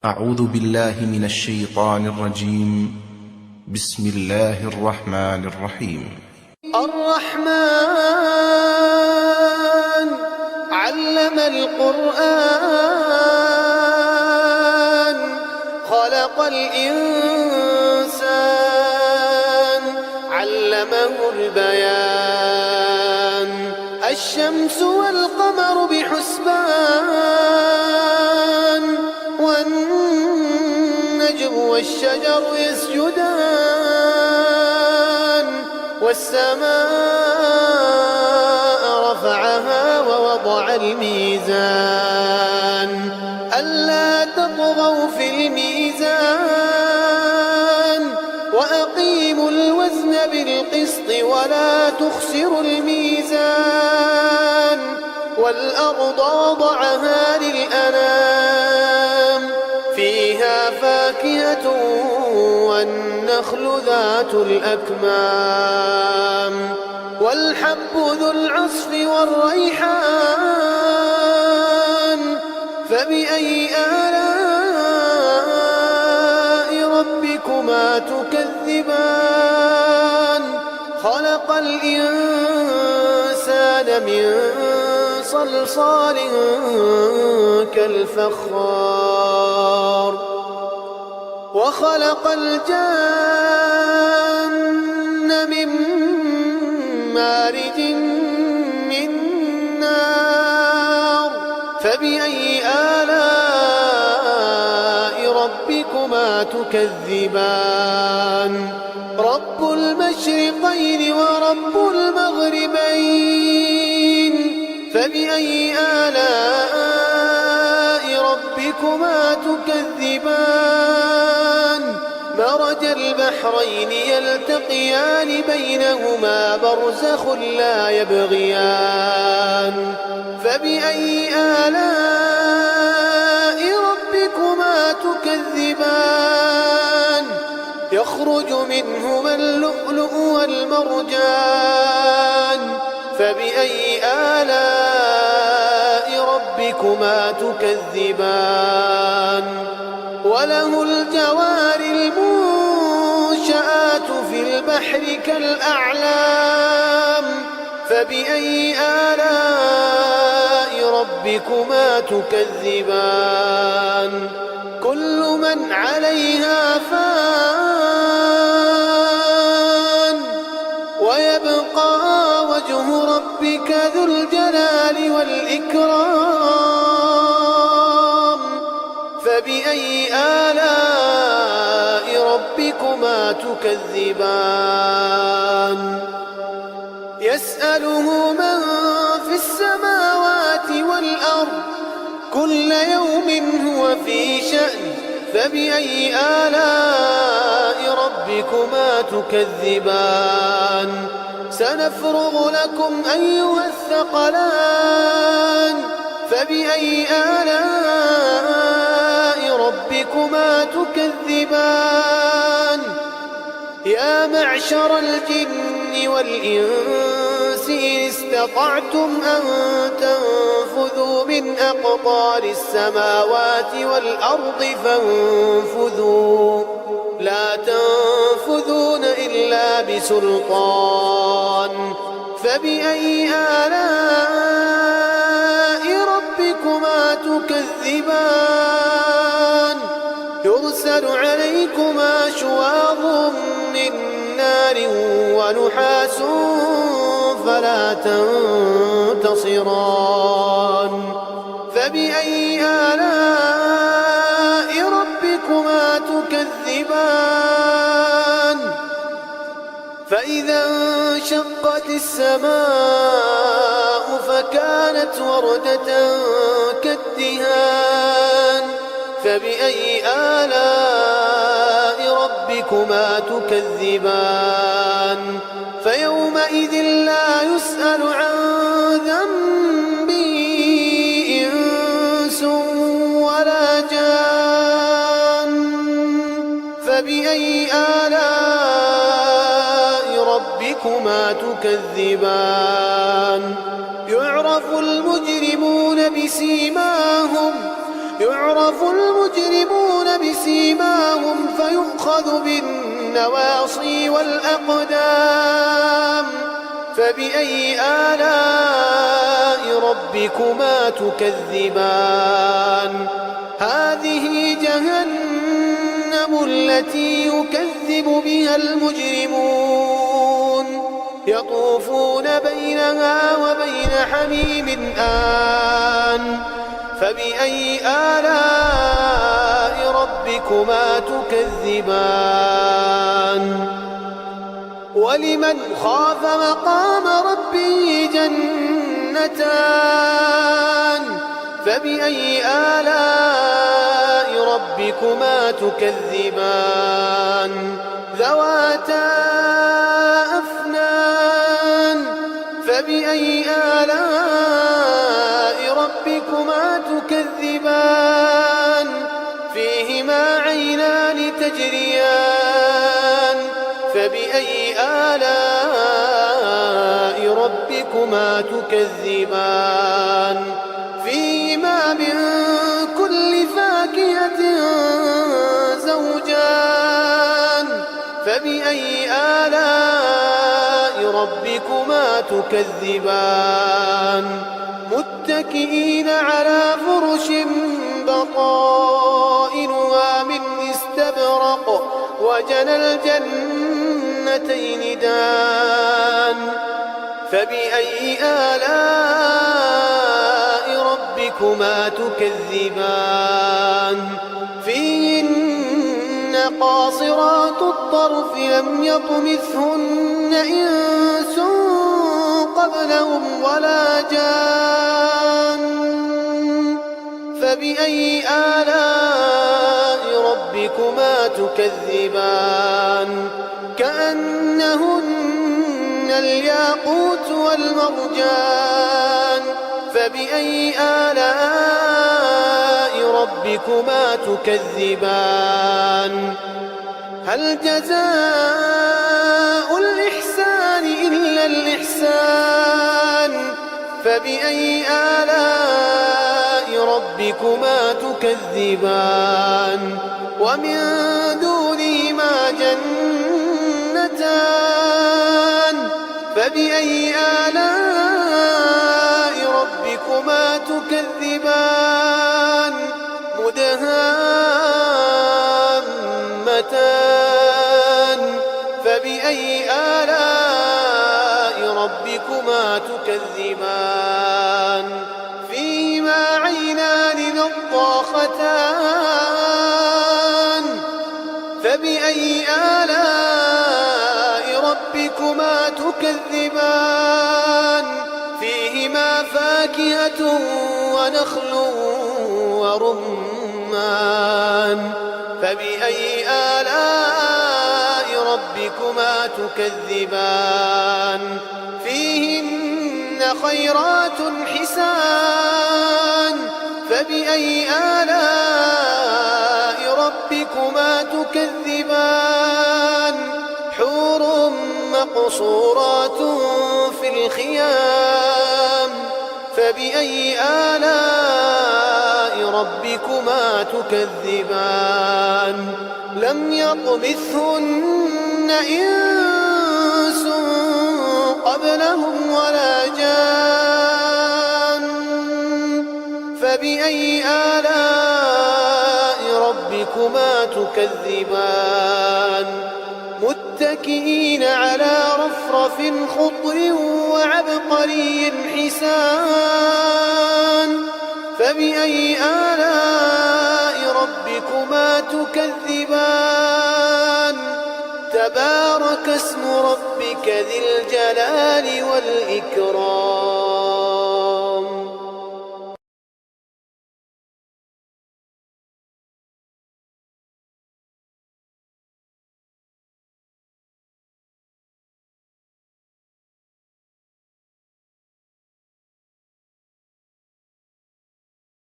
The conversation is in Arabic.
أعوذ بالله من الشيطان الرجيم. بسم الله الرحمن الرحيم. الرحمن علم القرآن خلق الإنسان علمه البيان الشمس والقمر بحسبان والنجم والشجر يسجدان والسماء رفعها ووضع الميزان ألا تطغوا في الميزان وأقيموا الوزن بالقسط ولا تخسروا الميزان والأرض وضعها للأنام فيها فاكهة والنخل ذات الأكمام والحب ذو العصف والريحان فبأي آلاء ربكما تكذبان خلق الإنسان من صلصال كالفخار وخلق الجان من مارج من نار فبأي آلاء ربكما تكذبان رب المشرقين ورب المغربين فبأي آلاء ربكما تكذبان مرج البحرين يلتقيان بينهما برزخ لا يبغيان فبأي آلاء ربكما تكذبان يخرج منهما اللؤلؤ والمرجان فبأي آلاء ربكما تكذبان وله الجوار المنشآت في البحر كالأعلام فبأي آلاء ربكما تكذبان كل من عليها فان ويبقى وجه ربك ذو الجلال والإكرام فبأي آلاء ربكما تكذبان يسأله من في السماوات والأرض كل يوم هو في شأن فبأي آلاء ربكما تكذبان سنفرغ لكم أيها الثقلان فبأي آلاء ربكما تكذبان يا معشر الجن والإنس إن استطعتم أن تنفذوا من أقطار السماوات والأرض فانفذوا لا تنفذون إلا بسلطان فبأي آلاء ربكما تكذبان يرسل عليكما شواظ من نار ونحاس فلا تنتصران فبأي آلاء ربكما تكذبان فإذا انشقت السماء فكانت وردة كالدهان فبأي آلاء ربكما تكذبان فيومئذ لا يسأل عن ذنبه إنس ولا جان فبأي آلاء ربكما تكذبان يعرف المجرمون بسيماهم يعرف المجرمون يؤخذ بالنواصي والأقدام فبأي آلاء ربكما تكذبان هذه جهنم التي يكذب بها المجرمون يطوفون بينها وبين حميم آن فبأي آلاء ربكما تكذبان ولمن خاف مقام ربه جنتان فبأي آلاء ربكما تكذبان ذواتا أفنان فبأي آلاء ربكما تكذبان فيهما عينان تجريان فبأي آلاء ربكما تكذبان فيهما من كل فاكهة زوجان فبأي آلاء ربكما تكذبان متكئين على فرش بطائنها من استبرق وجنى الجنتين دان فبأي آلاء ربكما تكذبان فيهن قاصرات الطرف لم يطمثهن إنس قبلهم ولا جان فبأي آلاء ربكما تكذبان كأنهن الياقوت والمرجان فبأي آلاء ربكما تكذبان هل جزاء الإحسان إلا الإحسان فبأي آلاء ربكما تكذبان ومن دونهما جنتان فبأي آلاء ربكما تكذبان مدهامتان فبأي آلاء ربكما تكذبان فيهما عينان نضاختان فبأي آلاء ربكما تكذبان فيهما فاكهة ونخل ورمان فبأي آلاء ربكما تكذبان فيهن خيرات حسان فبأي آلاء ربكما تكذبان حور مقصورات في الخيام فبأي آلاء ربكما تكذبان لم يطمثهن إنس قبلهم ولا جان فبأي آلاء ربكما تكذبان متكئين على رفرف خضر وعبقري حسان فبأي آلاء ربكما تكذبان تبارك اسم ربك ذي الجلال والإكرام